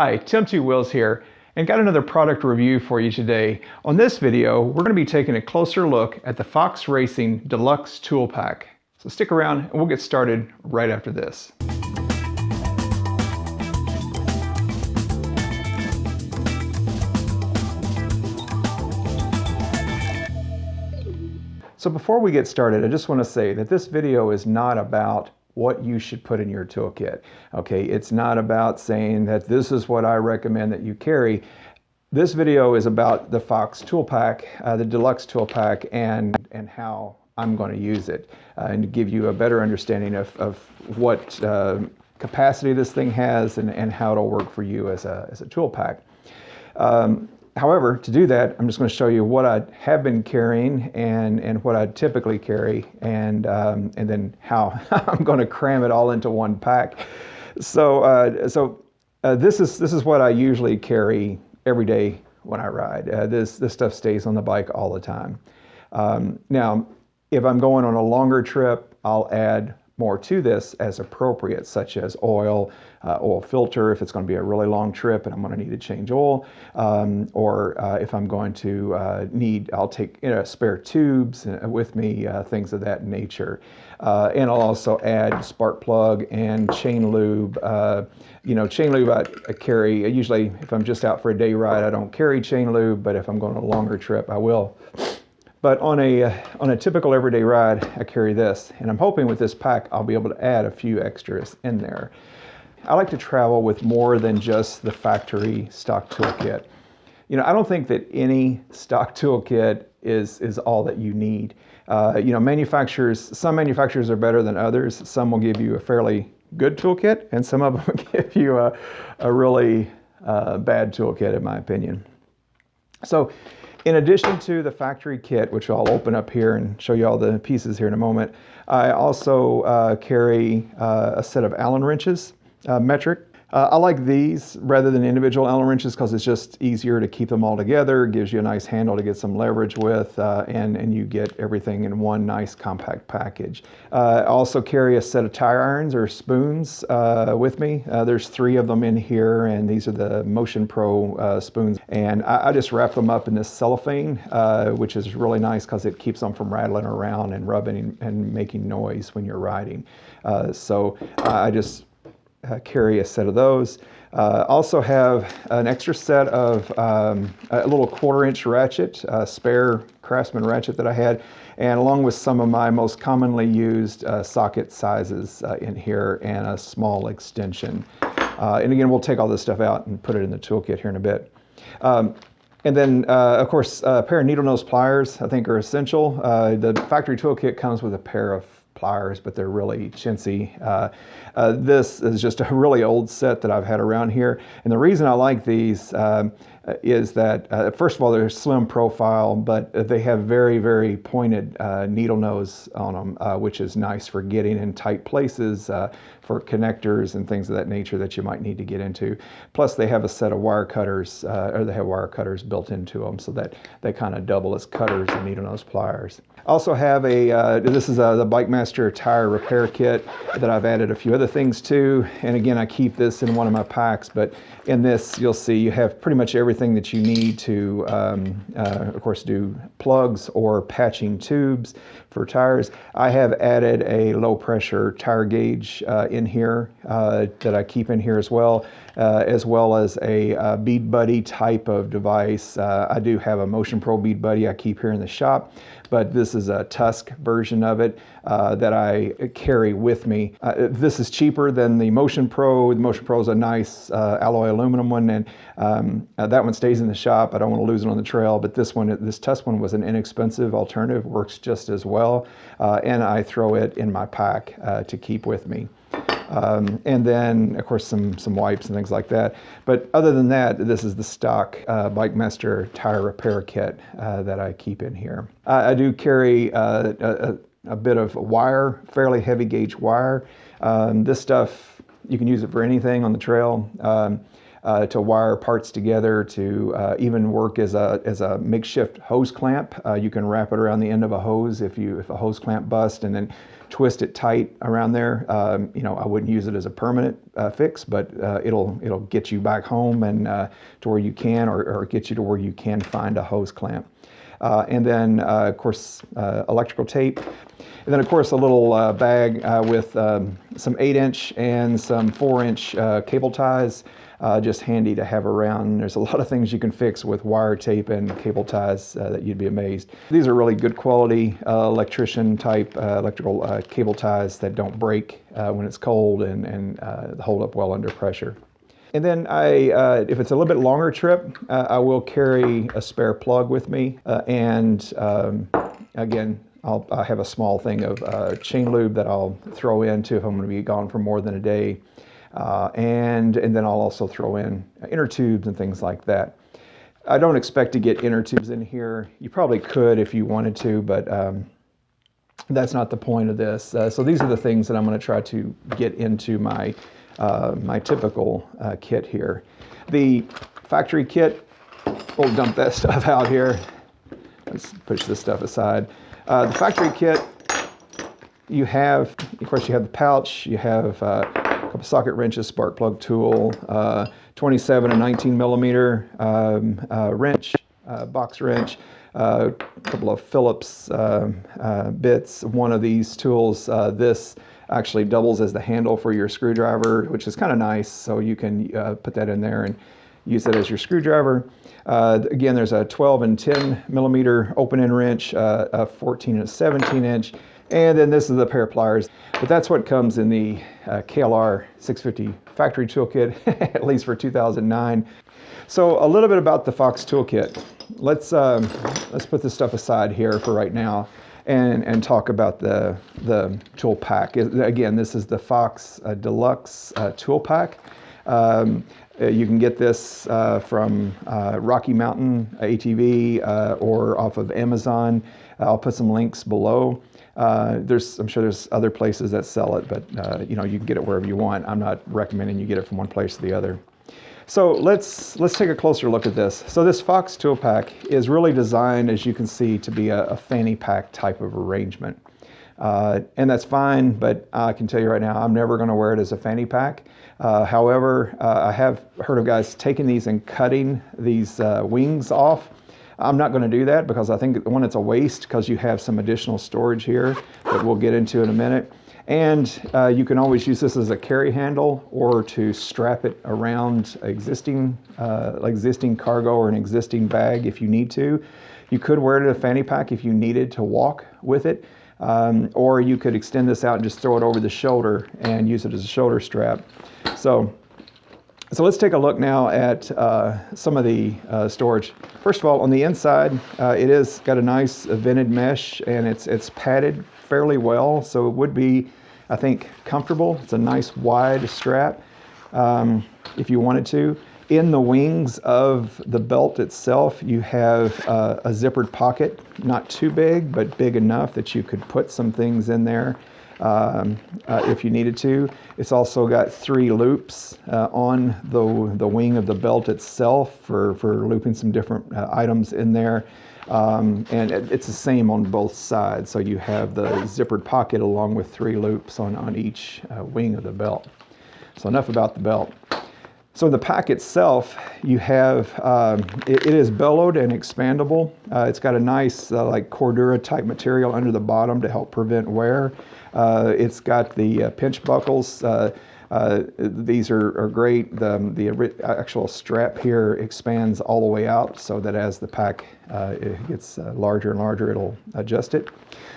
Hi, Tim Two Wheels here, and got another product review for you today. On this video, we're going to be taking a closer look at the Fox Racing Deluxe Tool Pack. So stick around and we'll get started right after this. So before we get started, I just want to say that this video is not about what you should put in your toolkit. Okay, it's not about saying that this is what I recommend that you carry. This video is about the Fox Tool Pack, the Deluxe Tool Pack, and how I'm going to use it, and to give you a better understanding of what capacity this thing has and how it'll work for you as a tool pack. However, to do that, I'm just going to show you what I have been carrying and what I typically carry, and then how I'm going to cram it all into one pack. So this is what I usually carry every day when I ride. This stuff stays on the bike all the time. Now, if I'm going on a longer trip, I'll add more to this as appropriate, such as oil filter if it's going to be a really long trip and I'm going to need to change oil, or if I'm going to I'll take spare tubes with me, things of that nature. And I'll also add spark plug and chain lube. Chain lube I carry, usually if I'm just out for a day ride, I don't carry chain lube, but if I'm going on a longer trip, I will. But on a typical everyday ride, I carry this, and I'm hoping with this pack I'll be able to add a few extras in there. I like to travel with more than just the factory stock toolkit. I don't think that any stock toolkit is all that you need. Some manufacturers are better than others. Some will give you a fairly good toolkit, and some of them will give you a really bad toolkit, in my opinion. So, in addition to the factory kit, which I'll open up here and show you all the pieces here in a moment, I also carry a set of Allen wrenches, metric. I like these rather than individual Allen wrenches because it's just easier to keep them all together. It gives you a nice handle to get some leverage with, and you get everything in one nice compact package. I also carry a set of tire irons or spoons with me. There's 3 of them in here, and these are the Motion Pro spoons. And I just wrap them up in this cellophane, which is really nice because it keeps them from rattling around and rubbing and making noise when you're riding. So I just carry a set of those. Also have an extra set of a little 1/4-inch ratchet, spare Craftsman ratchet that I had, and along with some of my most commonly used socket sizes in here, and a small extension. And again, we'll take all this stuff out and put it in the toolkit here in a bit. And then, of course, a pair of needle nose pliers I think are essential. The factory toolkit comes with a pair of pliers, but they're really chintzy. This is just a really old set that I've had around here. And the reason I like these is that, first of all, they're slim profile, but they have very, very pointed needle nose on them, which is nice for getting in tight places, for connectors and things of that nature that you might need to get into. Plus, they have a set of wire cutters, or they have wire cutters built into them, so that they kind of double as cutters and needle nose pliers. Also have this is the Bike Master tire repair kit that I've added a few other things to. And again, I keep this in one of my packs, but in this, you'll see you have pretty much everything that you need to, of course, do plugs or patching tubes for tires. I have added a low pressure tire gauge in here that I keep in here as well as a Bead Buddy type of device. I do have a Motion Pro Bead Buddy I keep here in the shop, but this is a Tusk version of it that I carry with me. This is cheaper than the Motion Pro. The Motion Pro is a nice alloy aluminum one, and that one stays in the shop. I don't want to lose it on the trail, but this Tusk one was an inexpensive alternative, works just as well, and I throw it in my pack to keep with me. And then, of course, some wipes and things like that. But other than that, this is the stock Bike Master tire repair kit that I keep in here. I do carry a bit of wire, fairly heavy gauge wire. This stuff, you can use it for anything on the trail. to wire parts together, to even work as a makeshift hose clamp. You can wrap it around the end of a hose if a hose clamp busts, and then twist it tight around there. You know, I wouldn't use it as a permanent fix, but it'll get you back home and to where you can, or get you to where you can find a hose clamp. And then, of course, electrical tape. And then, of course, a little bag with some 8-inch and some 4-inch cable ties, just handy to have around. There's a lot of things you can fix with wire tape and cable ties that you'd be amazed. These are really good quality electrician type electrical cable ties that don't break when it's cold and hold up well under pressure. And then if it's a little bit longer trip, I will carry a spare plug with me. Again, I have a small thing of chain lube that I'll throw in too if I'm going to be gone for more than a day. And then I'll also throw in inner tubes and things like that. I don't expect to get inner tubes in here. You probably could if you wanted to, but that's not the point of this. So these are the things that I'm going to try to get into my typical kit here. The factory kit, we'll dump that stuff out here. Let's push this stuff aside. The factory kit, you have, of course, you have the pouch, you have a couple socket wrenches, spark plug tool, 27 and 19 millimeter wrench, box wrench, a couple of Phillips bits. One of these tools, this actually doubles as the handle for your screwdriver, which is kind of nice. So you can put that in there and use it as your screwdriver. Again, there's a 12 and 10 millimeter open end wrench, a 14 and a 17 inch, and then this is a pair of pliers. But that's what comes in the KLR 650 factory toolkit, at least for 2009. So a little bit about the Fox toolkit. Let's put this stuff aside here for right now and talk about the tool pack. Again, this is the Fox Deluxe Tool Pack. You can get this from Rocky Mountain ATV or off of Amazon. I'll put some links below. I'm sure there's other places that sell it, but you know, you can get it wherever you want. I'm not recommending you get it from one place to the other. So let's take a closer look at this. So this Fox Tool Pack is really designed, as you can see, to be a fanny pack type of arrangement. And that's fine, but I can tell you right now, I'm never going to wear it as a fanny pack. However, I have heard of guys taking these and cutting these wings off. I'm not going to do that because I think, one, it's a waste because you have some additional storage here that we'll get into in a minute. And you can always use this as a carry handle or to strap it around existing cargo or an existing bag if you need to. You could wear it as a fanny pack if you needed to walk with it. Or you could extend this out and just throw it over the shoulder and use it as a shoulder strap. So let's take a look now at some of the storage. First of all, on the inside, it is got a nice vented mesh, and it's padded fairly well, so it would be, I think, comfortable. It's a nice wide strap if you wanted to. In the wings of the belt itself, you have a zippered pocket, not too big, but big enough that you could put some things in there if you needed to. It's also got 3 loops on the wing of the belt itself for looping some different items in there. And it's the same on both sides. So you have the zippered pocket along with 3 loops on each wing of the belt. So enough about the belt. So the pack itself, you have, it is bellowed and expandable. It's got a nice like Cordura type material under the bottom to help prevent wear. It's got the pinch buckles. These are great. The actual strap here expands all the way out so that as the pack it gets larger and larger, it'll adjust it.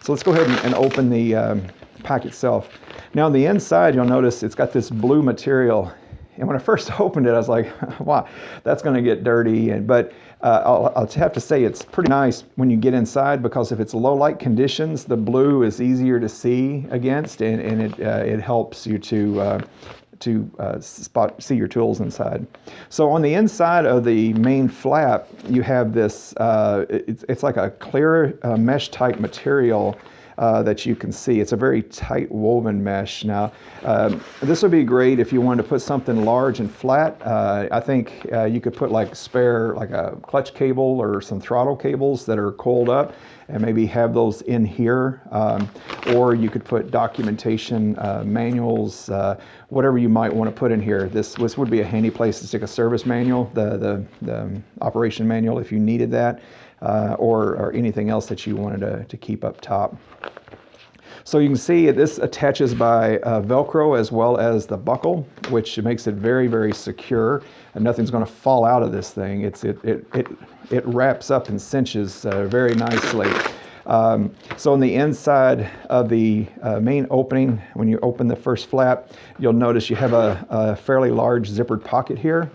So let's go ahead and open the pack itself. Now on the inside, you'll notice it's got this blue material. And when I first opened it, I was like, wow, that's going to get dirty. But I'll have to say it's pretty nice when you get inside, because if it's low light conditions, the blue is easier to see against, and it helps you to see your tools inside. So on the inside of the main flap, you have this, it's like a clear mesh type material that you can see. It's a very tight woven mesh. Now, this would be great if you wanted to put something large and flat. I think you could put like spare, like a clutch cable or some throttle cables that are coiled up, and maybe have those in here. Or you could put documentation, manuals, whatever you might want to put in here. This would be a handy place to stick a service manual, the operation manual if you needed that, or anything else that you wanted to keep up top. So you can see this attaches by Velcro as well as the buckle, which makes it very, very secure, and nothing's going to fall out of this thing. It wraps up and cinches very nicely. So on the inside of the main opening, when you open the first flap, you'll notice you have a fairly large zippered pocket here.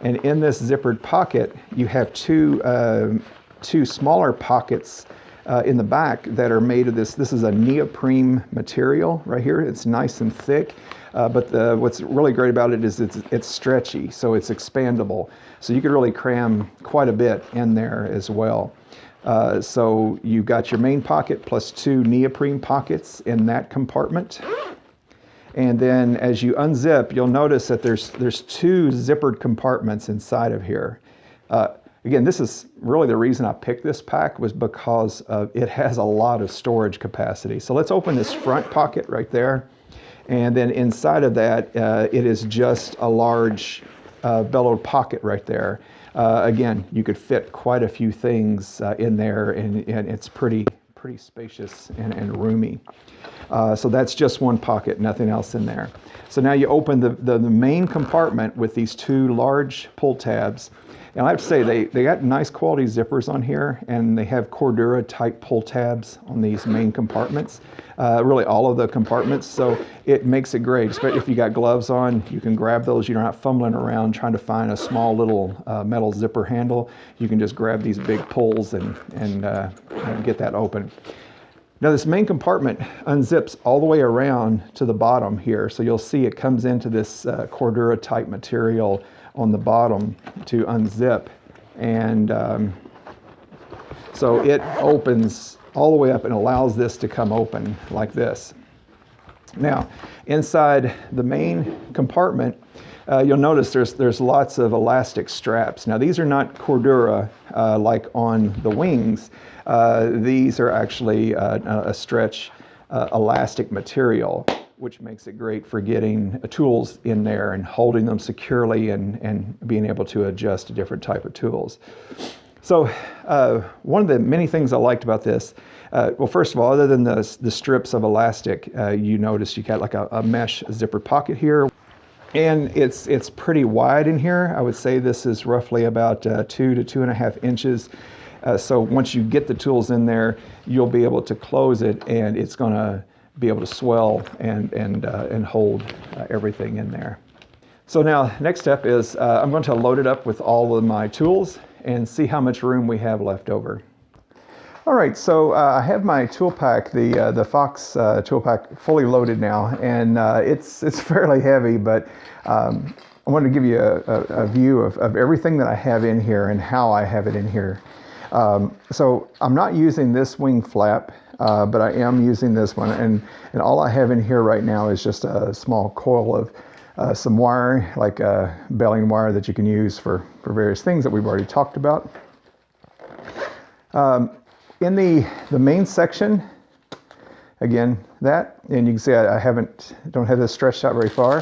And in this zippered pocket, you have two smaller pockets in the back that are made of this. This is a neoprene material right here. It's nice and thick, but what's really great about it is it's stretchy, so it's expandable. So you could really cram quite a bit in there as well. So you've got your main pocket plus two neoprene pockets in that compartment. And then as you unzip, you'll notice that there's two zippered compartments inside of here. Again, this is really the reason I picked this pack, was because it has a lot of storage capacity. So let's open this front pocket right there. And then inside of that, it is just a large bellowed pocket right there. Again, you could fit quite a few things in there, and it's pretty spacious and roomy. So that's just one pocket, nothing else in there. So now you open the main compartment with these two large pull tabs. And I have to say, they got nice quality zippers on here, and they have Cordura type pull tabs on these main compartments, really all of the compartments. So it makes it great, especially if you got gloves on. You can grab those. You're not fumbling around trying to find a small little metal zipper handle. You can just grab these big pulls and get that open. Now this main compartment unzips all the way around to the bottom here. So you'll see it comes into this Cordura type material on the bottom to unzip, and so it opens all the way up and allows this to come open like this. Now inside the main compartment, you'll notice there's lots of elastic straps. Now these are not Cordura like on the wings. These are actually a stretch elastic material, which makes it great for getting tools in there and holding them securely and being able to adjust to different type of tools. So one of the many things I liked about this, well, first of all, other than the strips of elastic, you notice you got like a mesh zipper pocket here. And it's pretty wide in here. I would say this is roughly about 2 to 2.5 inches. So once you get the tools in there, you'll be able to close it, and it's going to be able to swell and hold everything in there. So now next step is I'm going to load it up with all of my tools and see how much room we have left over. All right, so I have my tool pack, the Fox tool pack, fully loaded now, and it's fairly heavy, but I wanted to give you a view of everything that I have in here and how I have it in here. So I'm not using this wing flap, but I am using this one, and all I have in here right now is just a small coil of some wire, like baling wire that you can use for various things that we've already talked about. In the main section, again, that, and you can see I don't have this stretched out very far,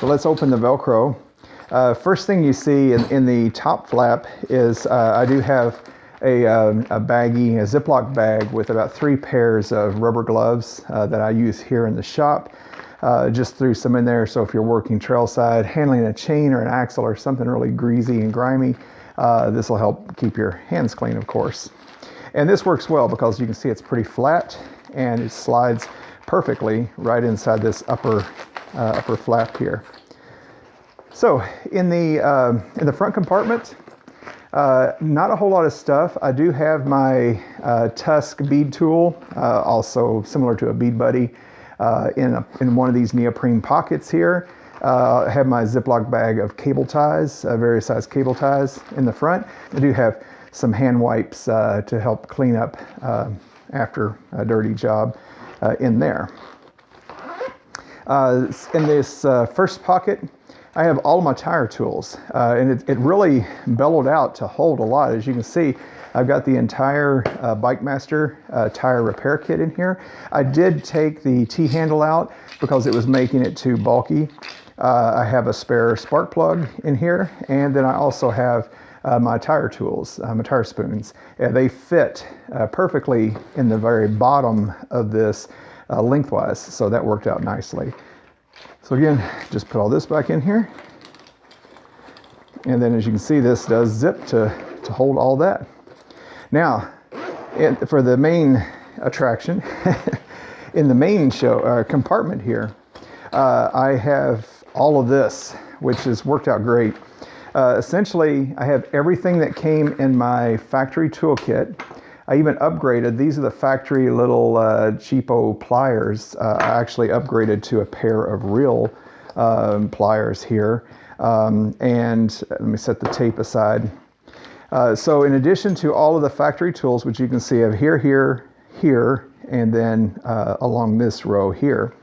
but let's open the Velcro. First thing you see in the top flap is I do have a baggie, a Ziploc bag with about 3 pairs of rubber gloves that I use here in the shop. Just threw some in there, so if you're working trailside, handling a chain or an axle or something really greasy and grimy, this will help keep your hands clean, of course. And this works well because you can see it's pretty flat and it slides perfectly right inside this upper flap here. So in the front compartment, not a whole lot of stuff. I do have my Tusk bead tool, also similar to a Bead Buddy, in one of these neoprene pockets here. I have my Ziploc bag of cable ties, various size cable ties in the front. I do have some hand wipes to help clean up after a dirty job in there. In this first pocket, I have all of my tire tools, and it really bellowed out to hold a lot. As you can see, I've got the entire Bike Master tire repair kit in here. I did take the T-handle out because it was making it too bulky. I have a spare spark plug in here, and then I also have my tire tools, my tire spoons. They fit perfectly in the very bottom of this lengthwise, so that worked out nicely. So again, just put all this back in here, and then as you can see, this does zip to hold all that. Now, for the main attraction, in the main show compartment here, I have all of this, which has worked out great. Essentially, I have everything that came in my factory toolkit. I even upgraded. These are the factory little cheapo pliers. I actually upgraded to a pair of real pliers here. And let me set the tape aside. So in addition to all of the factory tools, which you can see I have here, and then along this row here,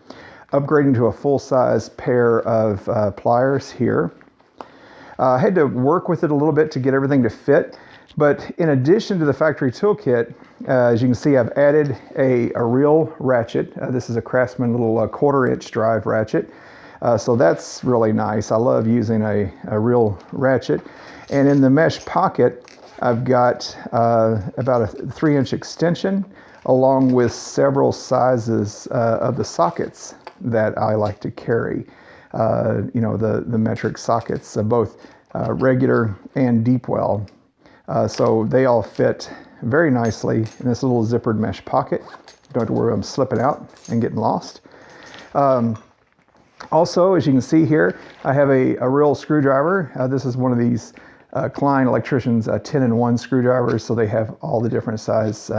upgrading to a full-size pair of pliers here. I had to work with it a little bit to get everything to fit. But in addition to the factory toolkit, as you can see, I've added a real ratchet. This is a Craftsman little 1/4-inch drive ratchet. So that's really nice. I love using a real ratchet. And in the mesh pocket, I've got about a 3-inch extension along with several sizes of the sockets that I like to carry. You know, the metric sockets, both regular and deep well. So they all fit very nicely in this little zippered mesh pocket. Don't have to worry about them slipping out and getting lost. Also, as you can see here, I have a real screwdriver. This is one of these Klein Electricians 10-in-1 screwdrivers, so they have all the different size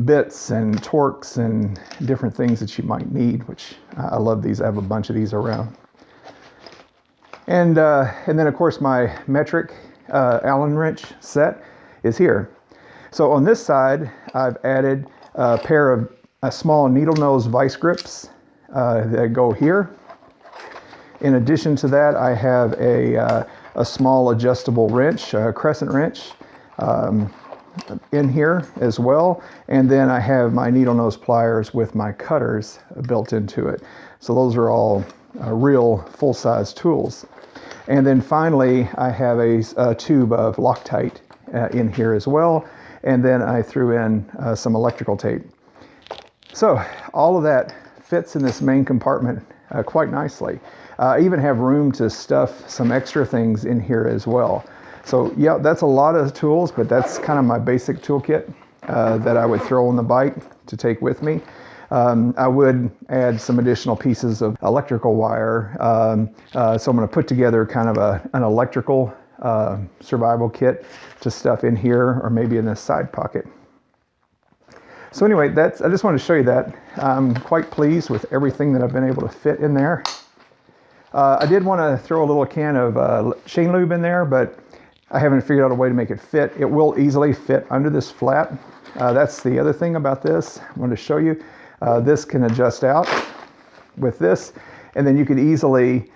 bits and torques and different things that you might need, which I love these. I have a bunch of these around. And then, of course, my metric Allen wrench set is here. So on this side, I've added a pair of small needle nose vice grips that go here. In addition to that, I have a small adjustable wrench, a crescent wrench, in here as well. And then I have my needle nose pliers with my cutters built into it. So those are all real full-size tools. And then finally, I have a tube of Loctite in here as well. And then I threw in some electrical tape. So all of that fits in this main compartment quite nicely. I even have room to stuff some extra things in here as well. So yeah, that's a lot of tools, but that's kind of my basic toolkit that I would throw on the bike to take with me. I would add some additional pieces of electrical wire. So I'm going to put together kind of an electrical survival kit to stuff in here or maybe in this side pocket. So anyway, I just wanted to show you that. I'm quite pleased with everything that I've been able to fit in there. I did want to throw a little can of chain lube in there, but I haven't figured out a way to make it fit. It will easily fit under this flap. That's the other thing about this. I wanted to show you. This can adjust out with this, and then you could easily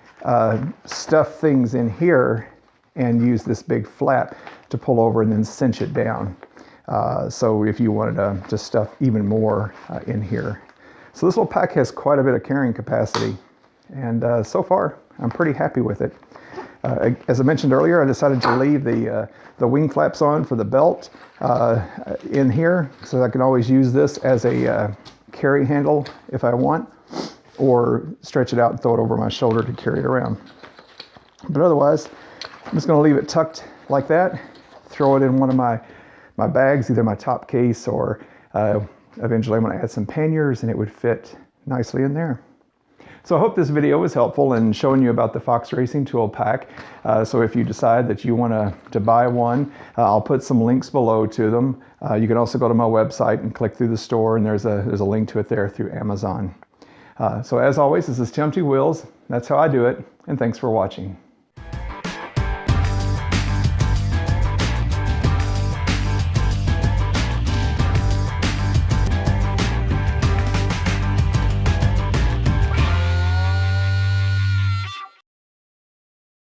stuff things in here and use this big flap to pull over and then cinch it down. So if you wanted to stuff even more in here. So this little pack has quite a bit of carrying capacity, and so far I'm pretty happy with it. As I mentioned earlier, I decided to leave the wing flaps on for the belt in here, so I can always use this as a carry handle if I want, or stretch it out and throw it over my shoulder to carry it around. But otherwise, I'm just going to leave it tucked like that, throw it in one of my bags, either my top case or eventually I'm going to add some panniers and it would fit nicely in there. So I hope this video was helpful in showing you about the Fox Racing Tool Pack. So if you decide that you want to buy one, I'll put some links below to them. You can also go to my website and click through the store, and there's a link to it there through Amazon. So as always, this is Tim Two Wheels. That's how I do it, and thanks for watching.